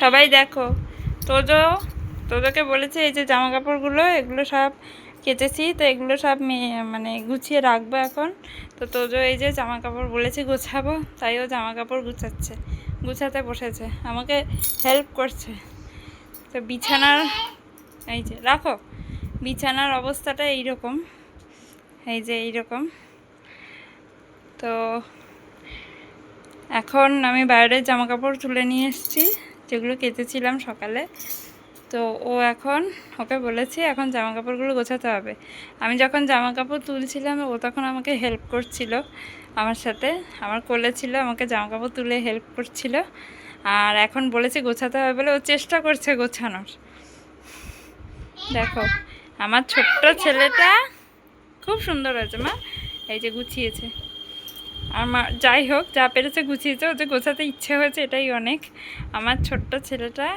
সবাই দেখো, তোজোকে বলেছে এই যে জামা কাপড়গুলো এগুলো সব কেচেছি, তো এগুলো সব মানে গুছিয়ে রাখবো এখন। তো তোজো এই যে জামা কাপড় বলেছি গুছাবো, তাই ও জামা কাপড় গুছাতে বসেছে, আমাকে হেল্প করছে। তো বিছানার এই যে রাখো, বিছানার অবস্থাটা এইরকম, এই যে এইরকম। তো এখন আমি বাইরের জামা কাপড় তুলে নিয়ে এসেছি, যেগুলো কেচেছিলাম সকালে। তো ওকে বলেছি এখন জামা কাপড়গুলো গোছাতে হবে। আমি যখন জামা কাপড় তুলছিলাম ও তখন আমাকে হেল্প করছিল, আমার সাথে আমার কোলে ছিল, আমাকে জামা কাপড় তুলে হেল্প করছিল। আর এখন বলেছি গোছাতে হবে বলে ও চেষ্টা করছে গোছানোর। দেখো আমার ছোট্ট ছেলেটা খুব সুন্দর হয়েছে মা, এই যে গুছিয়েছে। আর মা যাই হোক, যা পেরেছে গুছিয়েছে, ও যে গোছাতে ইচ্ছে হয়েছে এটাই অনেক। আমার ছোট্ট ছেলেটা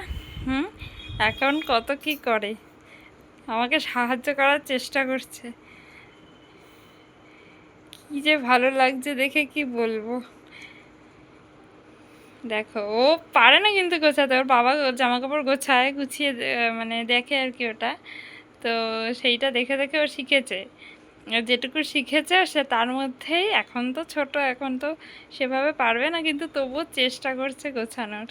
এখন কত কি করে, আমাকে সাহায্য করার চেষ্টা করছে। কি যে ভালো লাগছে দেখে, কি বলবো। দেখো ও পারে না কিন্তু গোছাতে, ওর বাবা জামা কাপড় গোছায়, গুছিয়ে মানে দেখে আর কি ওটা। তো সেইটা দেখে দেখে ও শিখেছে, যেটুকু শিখেছে সে তার মধ্যেই। এখন তো ছোট, এখন তো সেভাবে পারবে না, কিন্তু তবুও চেষ্টা করছে গোছানোর।